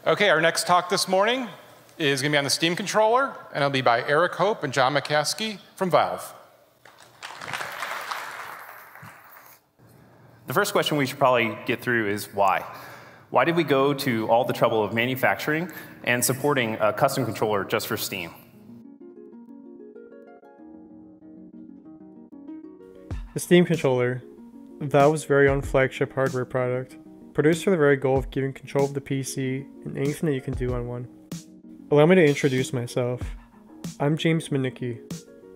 Okay, our next talk this morning is going to be on the Steam controller, and it'll be by Eric Hope and John McCaskey from Valve. The first question we should probably get through is why? Why did we go to all the trouble of manufacturing and supporting a custom controller just for Steam? The Steam controller, Valve's very own flagship hardware product, produced for the very goal of giving control of the PC and anything that you can do on one. Allow me to introduce myself. I'm James Minicki.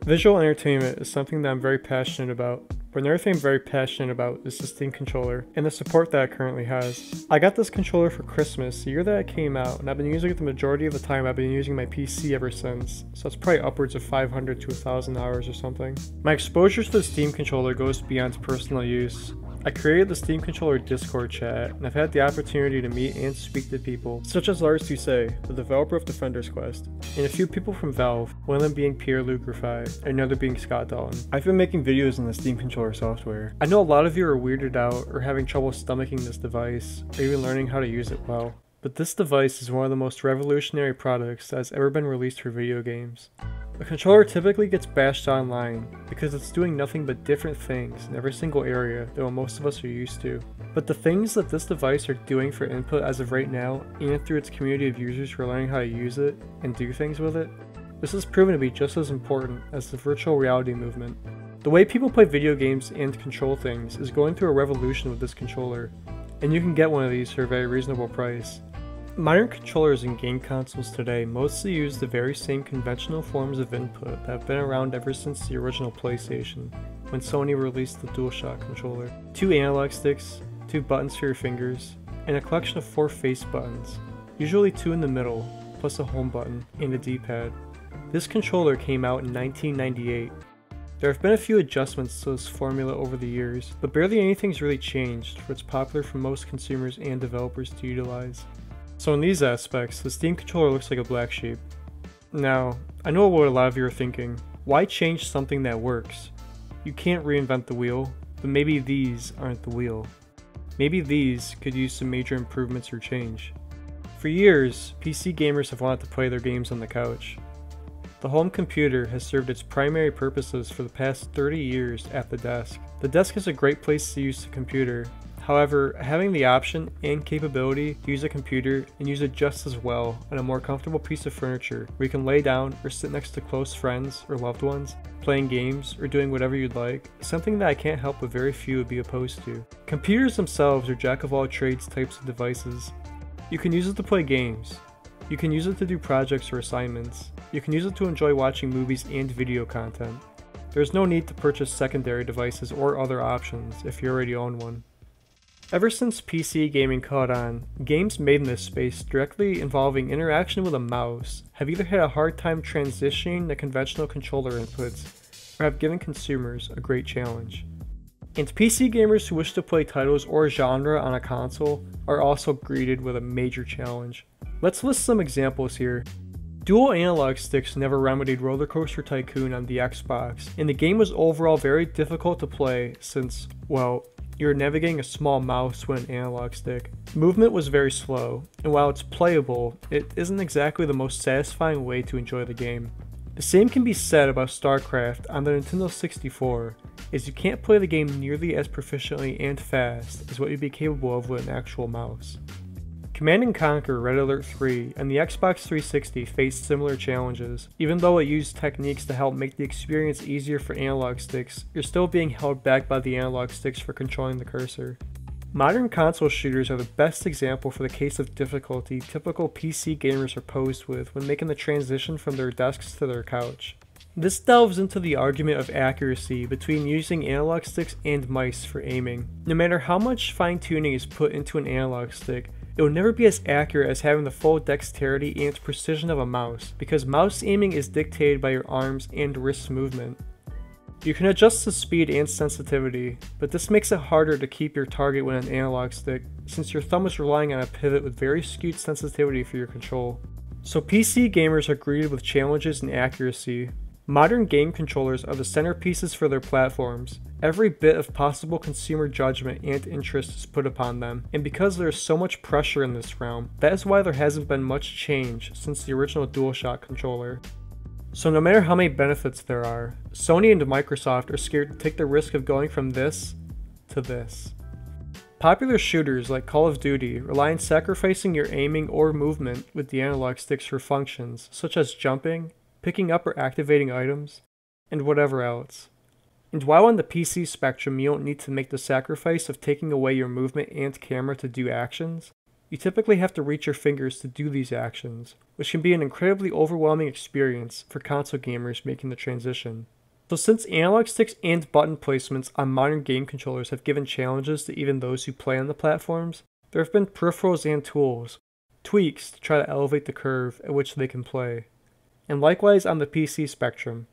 Visual entertainment is something that I'm very passionate about, but another thing I'm very passionate about is the Steam controller and the support that it currently has. I got this controller for Christmas the year that it came out, and I've been using it the majority of the time. I've been using my PC ever since, so it's probably upwards of 500 to 1,000 hours or something. My exposure to the Steam controller goes beyond personal use. I created the Steam controller Discord chat, and I've had the opportunity to meet and speak to people such as Lars Doucet, the developer of Defender's Quest, and a few people from Valve, one of them being Pierre-Luc Griffey, and another being Scott Dalton. I've been making videos on the Steam controller software. I know a lot of you are weirded out or having trouble stomaching this device, or even learning how to use it well. But this device is one of the most revolutionary products that has ever been released for video games. A controller typically gets bashed online because it's doing nothing but different things in every single area than what most of us are used to. But the things that this device are doing for input as of right now, and through its community of users who are learning how to use it and do things with it, this has proven to be just as important as the virtual reality movement. The way people play video games and control things is going through a revolution with this controller, and you can get one of these for a very reasonable price. Modern controllers and game consoles today mostly use the very same conventional forms of input that have been around ever since the original PlayStation, when Sony released the DualShock controller. 2 analog sticks, 2 buttons for your fingers, and a collection of 4 face buttons, usually 2 in the middle, plus a home button and a D-pad. This controller came out in 1998. There have been a few adjustments to this formula over the years, but barely anything's really changed for it's popular for most consumers and developers to utilize. So in these aspects, the Steam controller looks like a black sheep. Now, I know what a lot of you are thinking. Why change something that works? You can't reinvent the wheel, but maybe these aren't the wheel. Maybe these could use some major improvements or change. For years, PC gamers have wanted to play their games on the couch. The home computer has served its primary purposes for the past 30 years at the desk. The desk is a great place to use the computer. However, having the option and capability to use a computer and use it just as well on a more comfortable piece of furniture where you can lay down or sit next to close friends or loved ones, playing games or doing whatever you'd like, is something that I can't help but very few would be opposed to. Computers themselves are jack-of-all-trades types of devices. You can use it to play games. You can use it to do projects or assignments. You can use it to enjoy watching movies and video content. There's no need to purchase secondary devices or other options if you already own one. Ever since PC gaming caught on, games made in this space directly involving interaction with a mouse have either had a hard time transitioning the conventional controller inputs, or have given consumers a great challenge. And PC gamers who wish to play titles or genre on a console are also greeted with a major challenge. Let's list some examples here. Dual analog sticks never remedied Roller Coaster Tycoon on the Xbox, and the game was overall very difficult to play since, well, you're navigating a small mouse with an analog stick. Movement was very slow, and while it's playable, it isn't exactly the most satisfying way to enjoy the game. The same can be said about StarCraft on the Nintendo 64, as you can't play the game nearly as proficiently and fast as what you'd be capable of with an actual mouse. Command & Conquer Red Alert 3 and the Xbox 360 faced similar challenges. Even though it used techniques to help make the experience easier for analog sticks, you're still being held back by the analog sticks for controlling the cursor. Modern console shooters are the best example for the case of difficulty typical PC gamers are posed with when making the transition from their desks to their couch. This delves into the argument of accuracy between using analog sticks and mice for aiming. No matter how much fine-tuning is put into an analog stick, it will never be as accurate as having the full dexterity and precision of a mouse, because mouse aiming is dictated by your arms and wrist movement. You can adjust the speed and sensitivity, but this makes it harder to keep your target with an analog stick, since your thumb is relying on a pivot with very skewed sensitivity for your control. So PC gamers are greeted with challenges in accuracy, Modern game controllers are the centerpieces for their platforms. Every bit of possible consumer judgment and interest is put upon them, and because there is so much pressure in this realm, that is why there hasn't been much change since the original DualShock controller. So no matter how many benefits there are, Sony and Microsoft are scared to take the risk of going from this to this. Popular shooters like Call of Duty rely on sacrificing your aiming or movement with the analog sticks for functions such as jumping, picking up or activating items, and whatever else. And while on the PC spectrum you don't need to make the sacrifice of taking away your movement and camera to do actions, you typically have to reach your fingers to do these actions, which can be an incredibly overwhelming experience for console gamers making the transition. So since analog sticks and button placements on modern game controllers have given challenges to even those who play on the platforms, there have been peripherals and tools, tweaks to try to elevate the curve at which they can play. And likewise on the PC spectrum.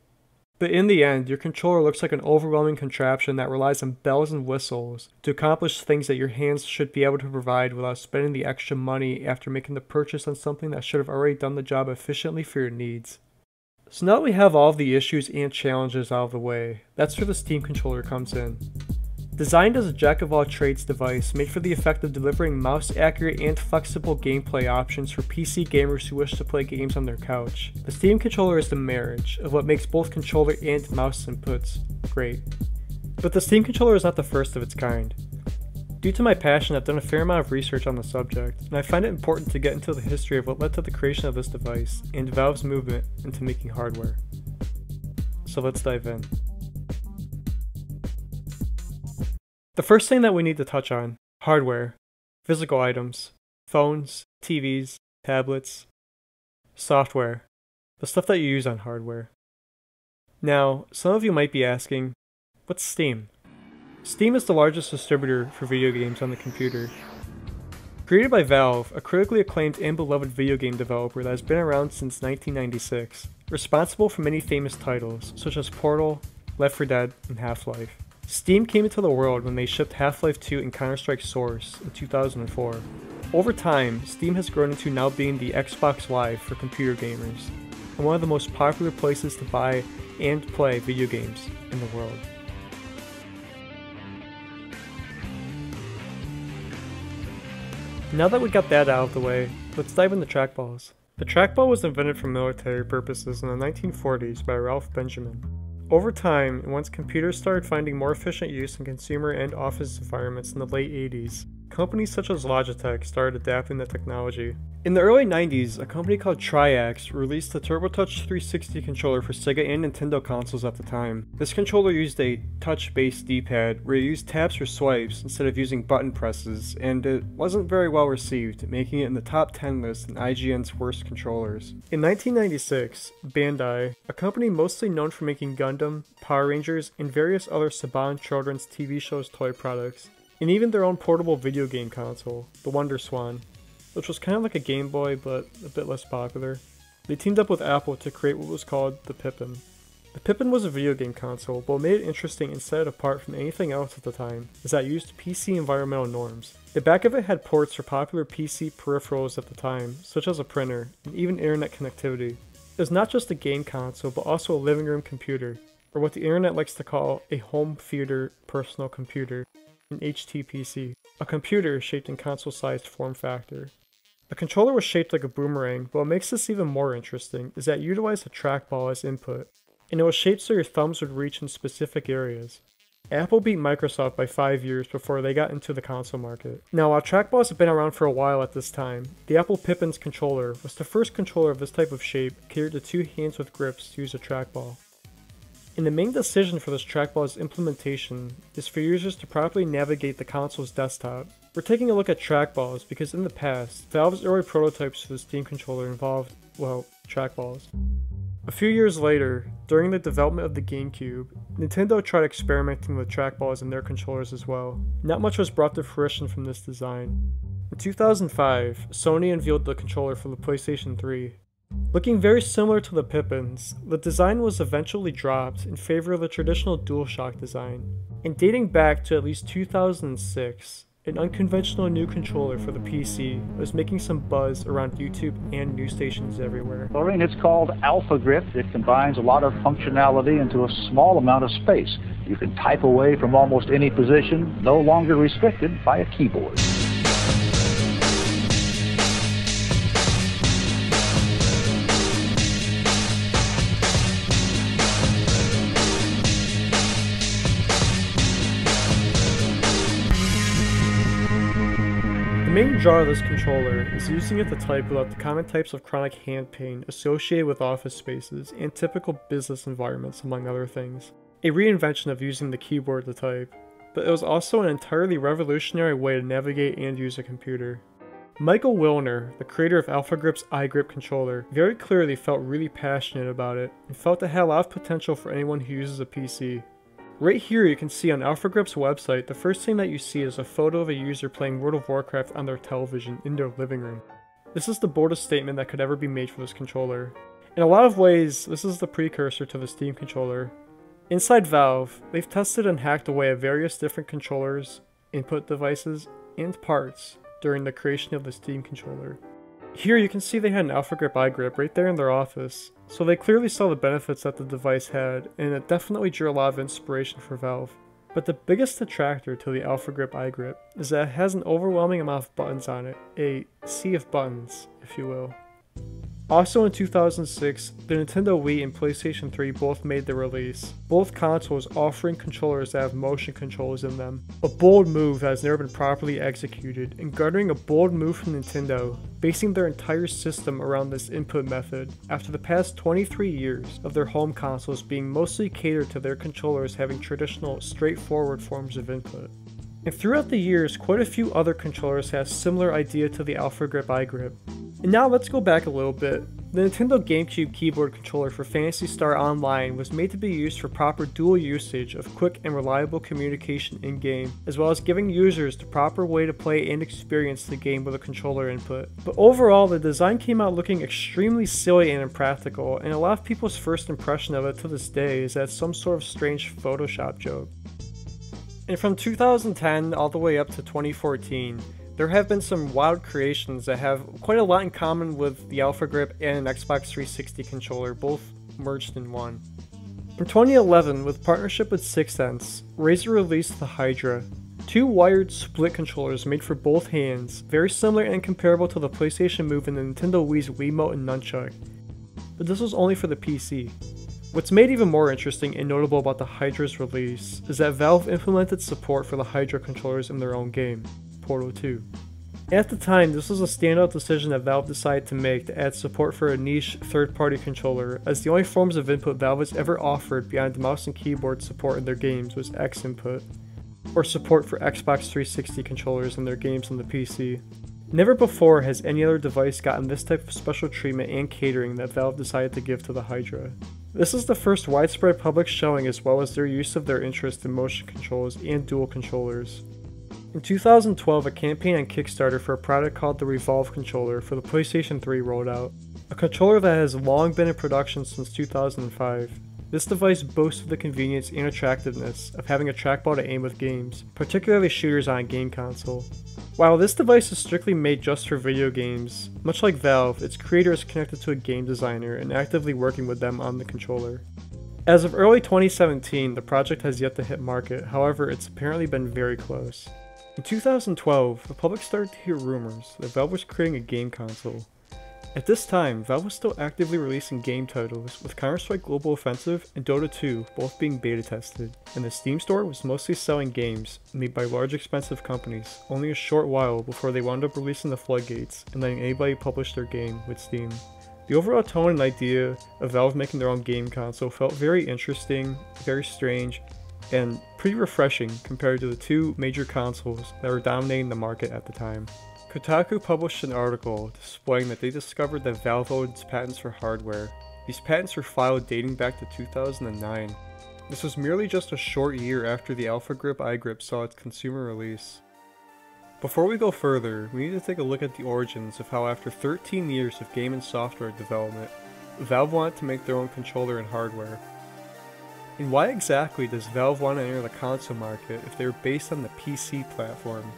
But in the end, your controller looks like an overwhelming contraption that relies on bells and whistles to accomplish things that your hands should be able to provide without spending the extra money after making the purchase on something that should have already done the job efficiently for your needs. So now that we have all of the issues and challenges out of the way, that's where the Steam controller comes in. Designed as a jack-of-all-trades device made for the effect of delivering mouse-accurate and flexible gameplay options for PC gamers who wish to play games on their couch, the Steam controller is the marriage of what makes both controller and mouse inputs great. But the Steam controller is not the first of its kind. Due to my passion, I've done a fair amount of research on the subject, and I find it important to get into the history of what led to the creation of this device and Valve's movement into making hardware. So let's dive in. The first thing that we need to touch on, hardware, physical items, phones, TVs, tablets, software, the stuff that you use on hardware. Now, some of you might be asking, what's Steam? Steam is the largest distributor for video games on the computer. Created by Valve, a critically acclaimed and beloved video game developer that has been around since 1996, responsible for many famous titles such as Portal, Left 4 Dead, and Half-Life. Steam came into the world when they shipped Half-Life 2 and Counter-Strike Source in 2004. Over time, Steam has grown into now being the Xbox Live for computer gamers, and one of the most popular places to buy and play video games in the world. Now that we got that out of the way, let's dive into trackballs. The trackball was invented for military purposes in the 1940s by Ralph Benjamin. Over time, and once computers started finding more efficient use in consumer and office environments in the late 80s, companies such as Logitech started adapting the technology. In the early 90s, a company called Triax released the TurboTouch 360 controller for Sega and Nintendo consoles at the time. This controller used a touch-based D-pad where you used taps or swipes instead of using button presses, and it wasn't very well received, making it in the top 10 list in IGN's worst controllers. In 1996, Bandai, a company mostly known for making Gundam, Power Rangers, and various other Saban children's TV shows toy products, and even their own portable video game console, the Wonder Swan, which was kind of like a Game Boy but a bit less popular. They teamed up with Apple to create what was called the Pippin. The Pippin was a video game console, but what made it interesting and set it apart from anything else at the time is that it used PC environmental norms. The back of it had ports for popular PC peripherals at the time, such as a printer, and even internet connectivity. It was not just a game console, but also a living room computer, or what the internet likes to call a home theater personal computer, an HTPC, a computer shaped in console-sized form factor. The controller was shaped like a boomerang, but what makes this even more interesting is that it utilized a trackball as input, and it was shaped so your thumbs would reach in specific areas. Apple beat Microsoft by 5 years before they got into the console market. Now, while trackballs have been around for a while at this time, the Apple Pippin's controller was the first controller of this type of shape catered to two hands with grips to use a trackball. And the main decision for this trackball's implementation is for users to properly navigate the console's desktop. We're taking a look at trackballs because in the past, Valve's early prototypes for the Steam controller involved, well, trackballs. A few years later, during the development of the GameCube, Nintendo tried experimenting with trackballs in their controllers as well. Not much was brought to fruition from this design. In 2005, Sony unveiled the controller for the PlayStation 3. Looking very similar to the Pippins, the design was eventually dropped in favor of the traditional DualShock design. And dating back to at least 2006, an unconventional new controller for the PC was making some buzz around YouTube and news stations everywhere. It's called Alpha Grip. It combines a lot of functionality into a small amount of space. You can type away from almost any position, no longer restricted by a keyboard. The main draw of this controller is using it to type without the common types of chronic hand pain associated with office spaces and typical business environments, among other things. A reinvention of using the keyboard to type, but it was also an entirely revolutionary way to navigate and use a computer. Michael Wilner, the creator of Alpha Grip's iGrip controller, very clearly felt really passionate about it and felt it had a lot of potential for anyone who uses a PC. Right here you can see on Alpha Grip's website, the first thing that you see is a photo of a user playing World of Warcraft on their television in their living room. This is the boldest statement that could ever be made for this controller. In a lot of ways, this is the precursor to the Steam controller. Inside Valve, they've tested and hacked away at various different controllers, input devices, and parts during the creation of the Steam controller. Here you can see they had an Alpha Grip iGrip right there in their office, so they clearly saw the benefits that the device had, and it definitely drew a lot of inspiration for Valve. But the biggest detractor to the Alpha Grip iGrip is that it has an overwhelming amount of buttons on it, a sea of buttons, if you will. Also in 2006, the Nintendo Wii and PlayStation 3 both made their release, both consoles offering controllers that have motion controls in them. A bold move that has never been properly executed, and garnering a bold move from Nintendo, basing their entire system around this input method after the past 23 years of their home consoles being mostly catered to their controllers having traditional, straightforward forms of input. And throughout the years, quite a few other controllers had a similar idea to the Alpha Grip iGrip. And now let's go back a little bit. The Nintendo GameCube keyboard controller for Phantasy Star Online was made to be used for proper dual usage of quick and reliable communication in-game, as well as giving users the proper way to play and experience the game with a controller input. But overall, the design came out looking extremely silly and impractical, and a lot of people's first impression of it to this day is that it's some sort of strange Photoshop joke. And from 2010 all the way up to 2014, there have been some wild creations that have quite a lot in common with the Alpha Grip and an Xbox 360 controller, both merged in one. In 2011, with partnership with 6sense, Razer released the Hydra, two wired split controllers made for both hands, very similar and comparable to the PlayStation Move and the Nintendo Wii's Wiimote and Nunchuck, but this was only for the PC. What's made even more interesting and notable about the Hydra's release is that Valve implemented support for the Hydra controllers in their own game, Portal 2. At the time, this was a standout decision that Valve decided to make to add support for a niche third-party controller, as the only forms of input Valve has ever offered beyond mouse and keyboard support in their games was X input, or support for Xbox 360 controllers in their games on the PC. Never before has any other device gotten this type of special treatment and catering that Valve decided to give to the Hydra. This is the first widespread public showing, as well as their use of their interest in motion controls and dual controllers. In 2012, a campaign on Kickstarter for a product called the Revolve controller for the PlayStation 3 rolled out, a controller that has long been in production since 2005. This device boasts of the convenience and attractiveness of having a trackball to aim with games, particularly shooters on a game console. While this device is strictly made just for video games, much like Valve, its creator is connected to a game designer and actively working with them on the controller. As of early 2017, the project has yet to hit market, however it's apparently been very close. In 2012, the public started to hear rumors that Valve was creating a game console. At this time, Valve was still actively releasing game titles, with Counter-Strike Global Offensive and Dota 2 both being beta tested, and the Steam store was mostly selling games made by large expensive companies, only a short while before they wound up releasing the floodgates and letting anybody publish their game with Steam. The overall tone and idea of Valve making their own game console felt very interesting, very strange, and pretty refreshing compared to the two major consoles that were dominating the market at the time. Kotaku published an article displaying that they discovered that Valve owns patents for hardware. These patents were filed dating back to 2009. This was merely just a short year after the Alpha Grip iGrip saw its consumer release. Before we go further, we need to take a look at the origins of how after 13 years of game and software development, Valve wanted to make their own controller and hardware. And why exactly does Valve want to enter the console market if they were based on the PC platform?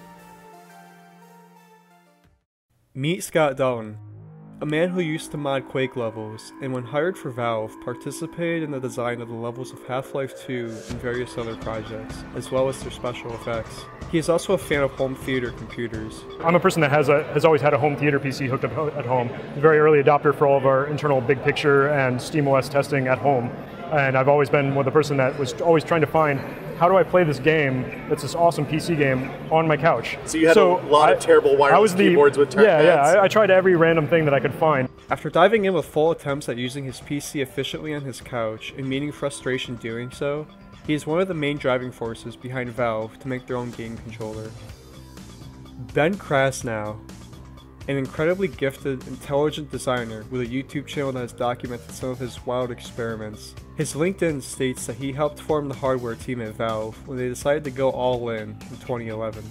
Meet Scott Dalton, a man who used to mod Quake levels, and when hired for Valve, participated in the design of the levels of Half-Life 2 and various other projects, as well as their special effects. He is also a fan of home theater computers. I'm a person that has always had a home theater PC hooked up at home. A very early adopter for all of our internal big picture and SteamOS testing at home. And I've always been the person that was always trying to find, how do I play this game that's this awesome PC game on my couch? So you had a lot of terrible wireless keyboards with trackpads? Yeah, I tried every random thing that I could find. After diving in with full attempts at using his PC efficiently on his couch and meeting frustration doing so, he is one of the main driving forces behind Valve to make their own game controller. Ben Krasnow, an incredibly gifted, intelligent designer with a YouTube channel that has documented some of his wild experiments. His LinkedIn states that he helped form the hardware team at Valve when they decided to go all in 2011.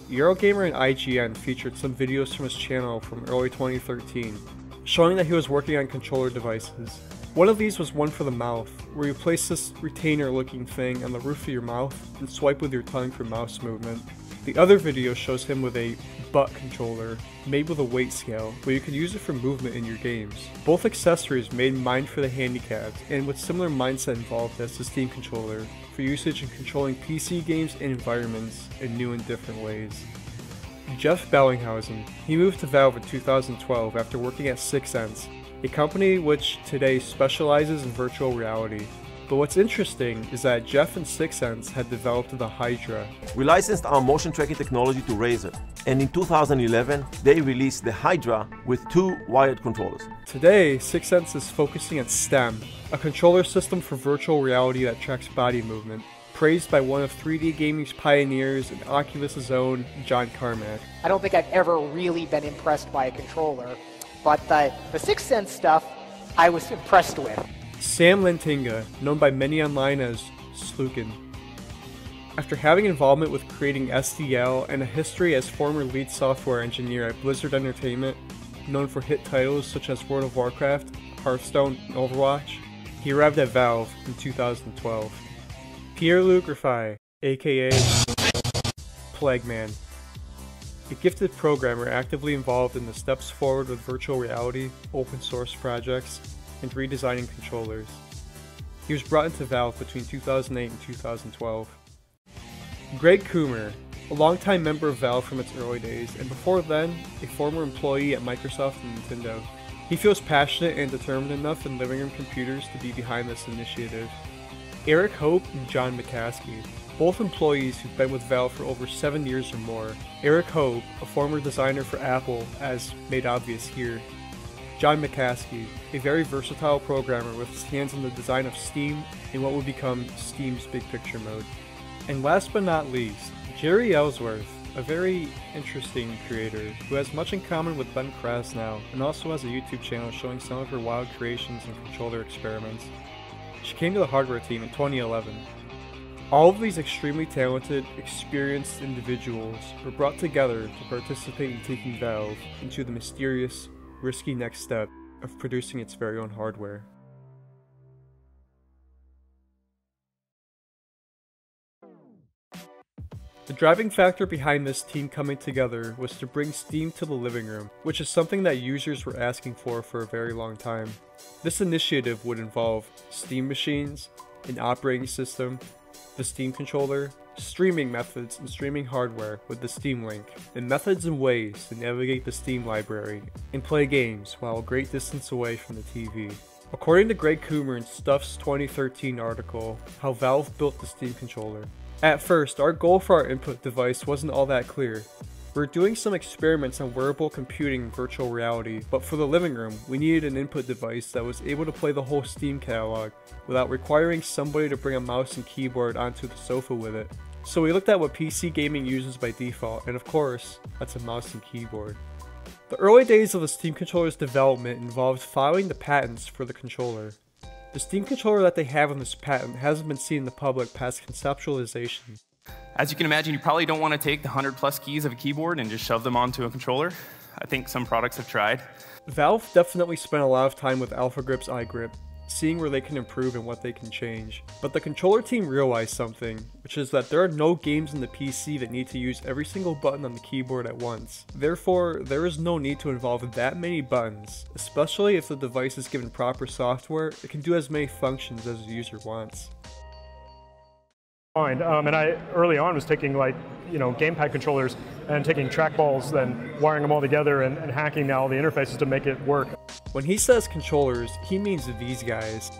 Eurogamer and IGN featured some videos from his channel from early 2013, showing that he was working on controller devices. One of these was one for the mouth, where you place this retainer-looking thing on the roof of your mouth and swipe with your tongue for mouse movement. The other video shows him with a butt controller, made with a weight scale, where you can use it for movement in your games. Both accessories made in mind for the handicapped, and with similar mindset involved as the Steam controller, for usage in controlling PC games and environments in new and different ways. Jeff Bellinghausen. He moved to Valve in 2012 after working at 6sense, a company which today specializes in virtual reality. But what's interesting is that Jeff and 6sense had developed the Hydra. We licensed our motion tracking technology to Razer, and in 2011 they released the Hydra with 2 wired controllers. Today, 6sense is focusing on STEM, a controller system for virtual reality that tracks body movement, praised by one of 3D gaming's pioneers and Oculus' own John Carmack. I don't think I've ever really been impressed by a controller, but the 6sense stuff I was impressed with. Sam Lentinga, known by many online as Slukin. After having involvement with creating SDL and a history as former lead software engineer at Blizzard Entertainment, known for hit titles such as World of Warcraft, Hearthstone, and Overwatch, he arrived at Valve in 2012. Pierre-Luc Griffey, aka Plagueman, a gifted programmer actively involved in the steps forward with virtual reality, open source projects, and redesigning controllers. He was brought into Valve between 2008 and 2012. Greg Coomer, a longtime member of Valve from its early days, and before then, a former employee at Microsoft and Nintendo. He feels passionate and determined enough in living room computers to be behind this initiative. Eric Hope and John McCaskey, both employees who've been with Valve for over 7 years or more. Eric Hope, a former designer for Apple, as made obvious here. John McCaskey, a very versatile programmer with his hands in the design of Steam and what would become Steam's big picture mode. And last but not least, Jerry Ellsworth, a very interesting creator who has much in common with Ben Krasnow and also has a YouTube channel showing some of her wild creations and controller experiments. She came to the hardware team in 2011. All of these extremely talented, experienced individuals were brought together to participate in taking Valve into the mysterious, risky next step of producing its very own hardware. The driving factor behind this team coming together was to bring Steam to the living room, which is something that users were asking for a very long time. This initiative would involve Steam machines, an operating system, the Steam controller, streaming methods and streaming hardware with the Steam Link, and methods and ways to navigate the Steam library and play games while a great distance away from the TV. According to Greg Coomer in Stuff's 2013 article, How Valve Built the Steam Controller. At first, our goal for our input device wasn't all that clear. We were doing some experiments on wearable computing and virtual reality, but for the living room, we needed an input device that was able to play the whole Steam catalog without requiring somebody to bring a mouse and keyboard onto the sofa with it. So we looked at what PC gaming uses by default, and of course, that's a mouse and keyboard. The early days of the Steam controller's development involved filing the patents for the controller. The Steam controller that they have on this patent hasn't been seen in the public past conceptualization. As you can imagine, you probably don't want to take the 100+ keys of a keyboard and just shove them onto a controller. I think some products have tried. Valve definitely spent a lot of time with AlphaGrip's iGrip. seeing where they can improve and what they can change. But the controller team realized something, which is that there are no games in the PC that need to use every single button on the keyboard at once. Therefore, there is no need to involve that many buttons, especially if the device is given proper software. It can do as many functions as the user wants. And I early on was taking gamepad controllers and taking trackballs, then wiring them all together and hacking all the interfaces to make it work. When he says controllers, he means these guys.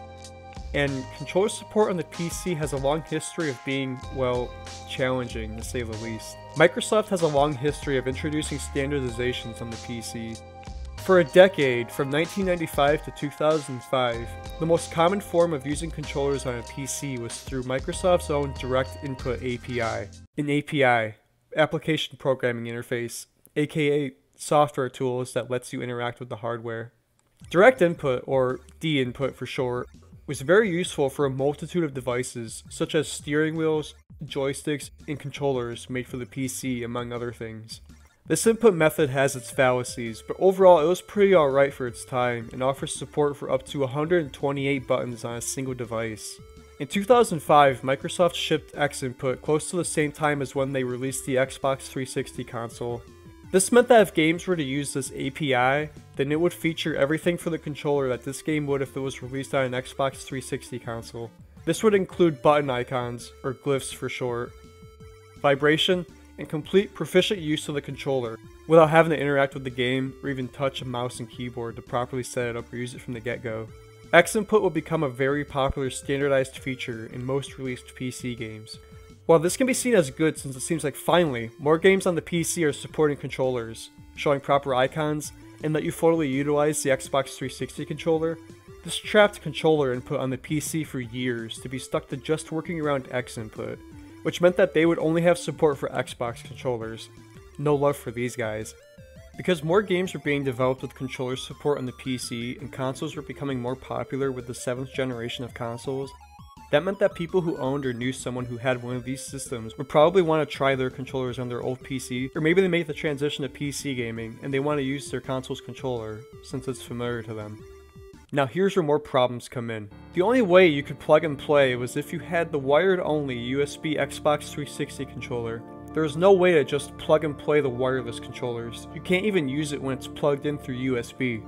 And controller support on the PC has a long history of being, well, challenging to say the least. Microsoft has a long history of introducing standardizations on the PC. For a decade, from 1995 to 2005, the most common form of using controllers on a PC was through Microsoft's own Direct Input API. An API, Application Programming Interface, aka software tools that lets you interact with the hardware. Direct Input, or D-Input for short, was very useful for a multitude of devices, such as steering wheels, joysticks, and controllers made for the PC, among other things. This input method has its fallacies, but overall it was pretty alright for its time and offers support for up to 128 buttons on a single device. In 2005, Microsoft shipped X-Input close to the same time as when they released the Xbox 360 console. This meant that if games were to use this API, then it would feature everything for the controller that this game would if it was released on an Xbox 360 console. This would include button icons, or Glyphs for short, vibration, and complete proficient use of the controller, without having to interact with the game or even touch a mouse and keyboard to properly set it up or use it from the get-go. X-Input will become a very popular standardized feature in most released PC games. While this can be seen as good since it seems like finally, more games on the PC are supporting controllers, showing proper icons, and let you fully utilize the Xbox 360 controller, this trapped controller input on the PC for years to be stuck to just working around X-Input, which meant that they would only have support for Xbox controllers. No love for these guys. Because more games were being developed with controller support on the PC and consoles were becoming more popular with the 7th generation of consoles, that meant that people who owned or knew someone who had one of these systems would probably want to try their controllers on their old PC, or maybe they make the transition to PC gaming and they want to use their console's controller since it's familiar to them. Now here's where more problems come in. The only way you could plug and play was if you had the wired-only USB Xbox 360 controller. There is no way to just plug and play the wireless controllers. You can't even use it when it's plugged in through USB.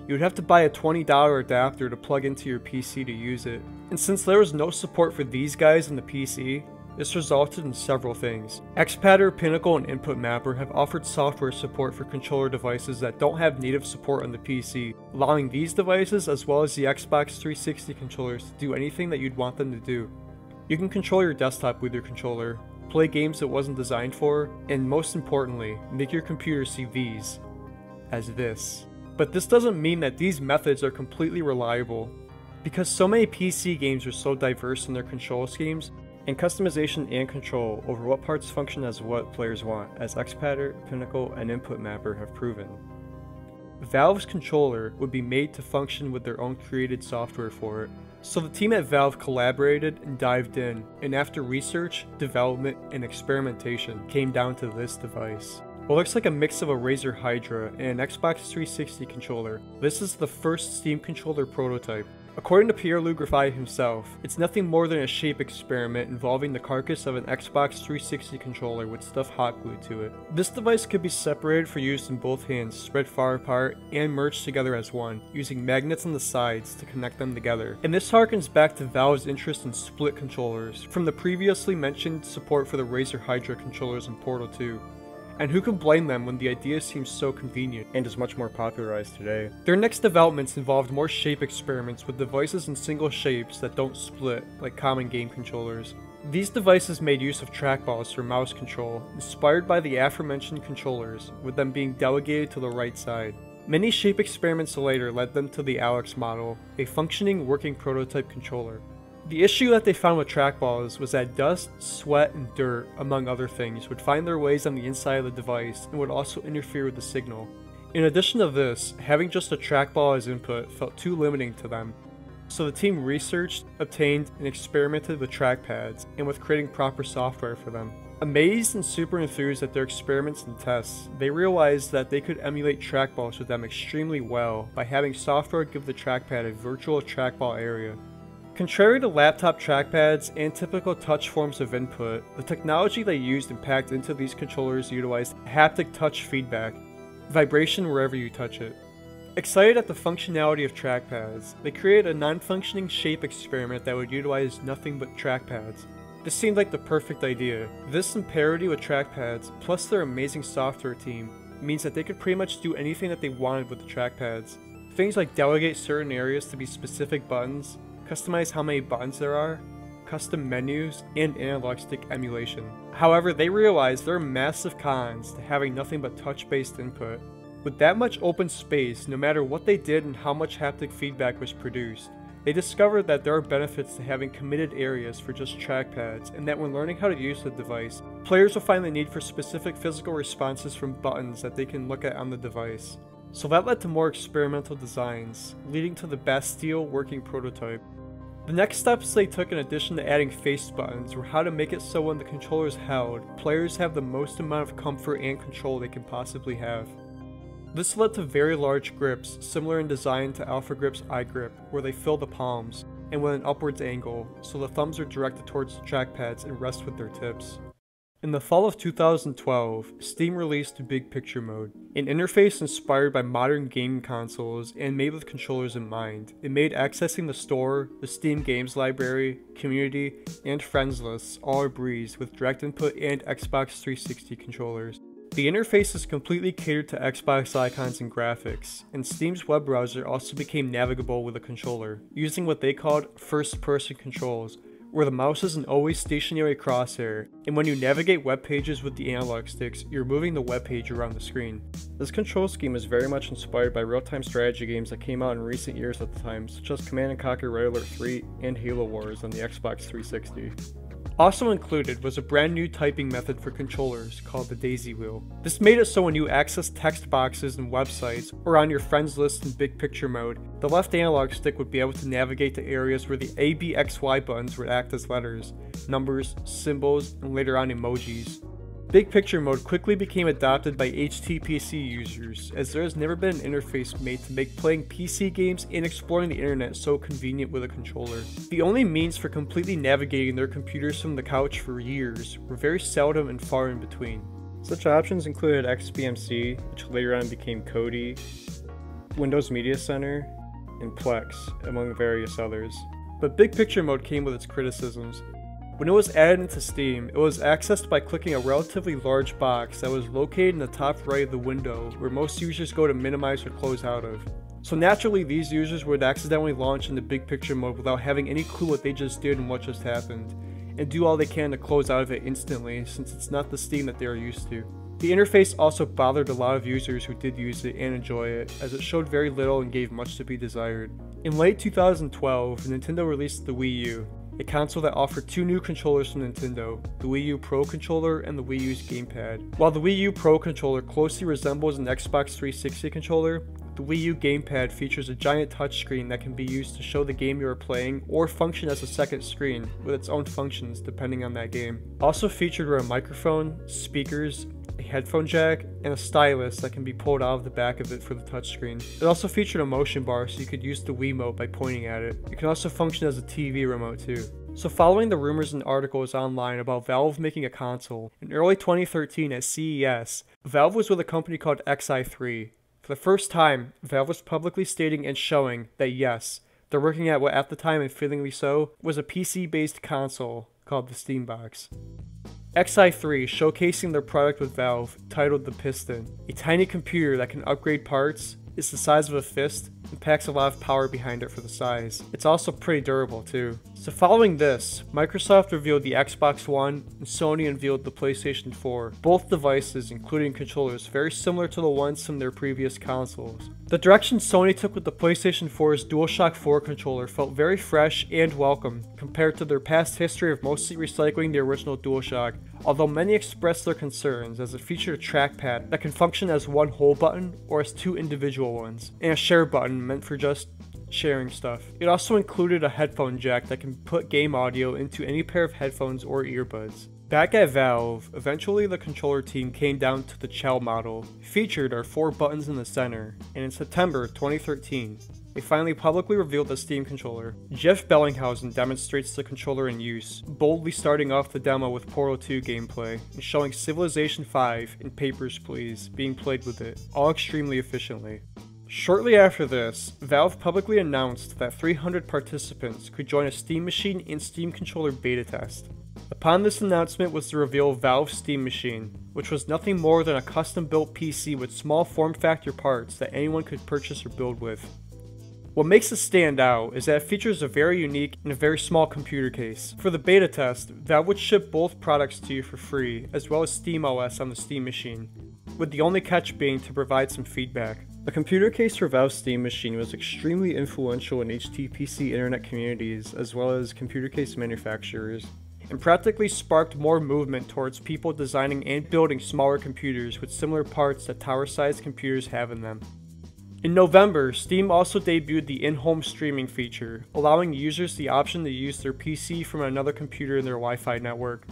You would have to buy a $20 adapter to plug into your PC to use it. And since there was no support for these guys in the PC, this resulted in several things. XPadder, Pinnacle, and Input Mapper have offered software support for controller devices that don't have native support on the PC, allowing these devices as well as the Xbox 360 controllers to do anything that you'd want them to do. You can control your desktop with your controller, play games it wasn't designed for, and most importantly, make your computer see these as this. But this doesn't mean that these methods are completely reliable. Because so many PC games are so diverse in their control schemes, and customization and control over what parts function as what players want, as XPadder, Pinnacle, and Input Mapper have proven. Valve's controller would be made to function with their own created software for it. So the team at Valve collaborated and dived in, and after research, development, and experimentation came down to this device. What looks like a mix of a Razer Hydra and an Xbox 360 controller, this is the first Steam controller prototype. According to Pierre-Luc Griffay himself, it's nothing more than a shape experiment involving the carcass of an Xbox 360 controller with stuff hot glued to it. This device could be separated for use in both hands, spread far apart, and merged together as one, using magnets on the sides to connect them together. And this harkens back to Valve's interest in split controllers, from the previously mentioned support for the Razer Hydra controllers in Portal 2. And who can blame them when the idea seems so convenient and is much more popularized today. Their next developments involved more shape experiments with devices in single shapes that don't split like common game controllers. These devices made use of trackballs for mouse control, inspired by the aforementioned controllers, with them being delegated to the right side. Many shape experiments later led them to the Alex model, a functioning working prototype controller. The issue that they found with trackballs was that dust, sweat, and dirt, among other things, would find their ways on the inside of the device and would also interfere with the signal. In addition to this, having just a trackball as input felt too limiting to them. So the team researched, obtained, and experimented with trackpads, and with creating proper software for them. Amazed and super enthused at their experiments and tests, they realized that they could emulate trackballs with them extremely well by having software give the trackpad a virtual trackball area. Contrary to laptop trackpads and typical touch forms of input, the technology they used and packed into these controllers utilized haptic touch feedback, vibration wherever you touch it. Excited at the functionality of trackpads, they created a non-functioning shape experiment that would utilize nothing but trackpads. This seemed like the perfect idea. This in parity with trackpads, plus their amazing software team, means that they could pretty much do anything that they wanted with the trackpads. Things like delegate certain areas to be specific buttons, customize how many buttons there are, custom menus, and analog stick emulation. However, they realized there are massive cons to having nothing but touch-based input. With that much open space, no matter what they did and how much haptic feedback was produced, they discovered that there are benefits to having committed areas for just trackpads, and that when learning how to use the device, players will find the need for specific physical responses from buttons that they can look at on the device. So that led to more experimental designs, leading to the Bastille working prototype. The next steps they took, in addition to adding face buttons, were how to make it so when the controller is held, players have the most amount of comfort and control they can possibly have. This led to very large grips, similar in design to Alpha Grip's iGrip, where they fill the palms, and with an upwards angle, so the thumbs are directed towards the trackpads and rest with their tips. In the fall of 2012, Steam released Big Picture Mode, an interface inspired by modern gaming consoles and made with controllers in mind. It made accessing the store, the Steam Games Library, community, and friends lists all a breeze with direct input and Xbox 360 controllers. The interface is completely catered to Xbox icons and graphics, and Steam's web browser also became navigable with a controller, using what they called first-person controls, where the mouse is an always stationary crosshair, and when you navigate web pages with the analog sticks, you're moving the web page around the screen. This control scheme is very much inspired by real-time strategy games that came out in recent years at the time, such as Command & Conquer Red Alert 3 and Halo Wars on the Xbox 360. Also included was a brand new typing method for controllers called the Daisy Wheel. This made it so when you access text boxes and websites, or on your friends list in Big Picture Mode, the left analog stick would be able to navigate to areas where the A, B, X, Y buttons would act as letters, numbers, symbols, and later on emojis. Big Picture Mode quickly became adopted by HTPC users, as there has never been an interface made to make playing PC games and exploring the internet so convenient with a controller. The only means for completely navigating their computers from the couch for years were very seldom and far in between. Such options included XBMC, which later on became Kodi, Windows Media Center, and Plex, among various others. But Big Picture Mode came with its criticisms. When it was added into Steam, it was accessed by clicking a relatively large box that was located in the top right of the window where most users go to minimize or close out of. So naturally, these users would accidentally launch into Big Picture Mode without having any clue what they just did and what just happened, and do all they can to close out of it instantly, since it's not the Steam that they are used to. The interface also bothered a lot of users who did use it and enjoy it, as it showed very little and gave much to be desired. In late 2012, Nintendo released the Wii U, a console that offered two new controllers from Nintendo, the Wii U Pro Controller and the Wii U's Gamepad. While the Wii U Pro Controller closely resembles an Xbox 360 controller, the Wii U Gamepad features a giant touchscreen that can be used to show the game you are playing or function as a second screen with its own functions depending on that game. Also featured were a microphone, speakers, a headphone jack, and a stylus that can be pulled out of the back of it for the touchscreen. It also featured a motion bar so you could use the Wiimote by pointing at it. It can also function as a TV remote too. So following the rumors and articles online about Valve making a console, in early 2013 at CES, Valve was with a company called XI3. For the first time, Valve was publicly stating and showing that yes, they're working at what at the time, and fittingly so, was a PC-based console called the Steambox. XI3 showcasing their product with Valve, titled the Piston, a tiny computer that can upgrade parts, is the size of a fist, and packs a lot of power behind it for the size. It's also pretty durable too. So following this, Microsoft revealed the Xbox One, and Sony unveiled the PlayStation 4, both devices including controllers very similar to the ones from their previous consoles. The direction Sony took with the PlayStation 4's DualShock 4 controller felt very fresh and welcome compared to their past history of mostly recycling the original DualShock, although many expressed their concerns as it featured a trackpad that can function as one whole button or as two individual ones, and a share button meant for just sharing stuff. It also included a headphone jack that can put game audio into any pair of headphones or earbuds. Back at Valve, eventually the controller team came down to the Cielo model. Featured are 4 buttons in the center, and in September 2013, they finally publicly revealed the Steam controller. Jeff Bellinghausen demonstrates the controller in use, boldly starting off the demo with Portal 2 gameplay, and showing Civilization 5 and Papers, Please being played with it, all extremely efficiently. Shortly after this, Valve publicly announced that 300 participants could join a Steam Machine and Steam controller beta test. Upon this announcement was the reveal of Valve's Steam Machine, which was nothing more than a custom-built PC with small form-factor parts that anyone could purchase or build with. What makes it stand out is that it features a very unique and a very small computer case. For the beta test, Valve would ship both products to you for free, as well as SteamOS on the Steam Machine, with the only catch being to provide some feedback. The computer case for Valve's Steam Machine was extremely influential in HTPC internet communities as well as computer case manufacturers, and practically sparked more movement towards people designing and building smaller computers with similar parts that tower-sized computers have in them. In November, Steam also debuted the in-home streaming feature, allowing users the option to use their PC from another computer in their Wi-Fi network,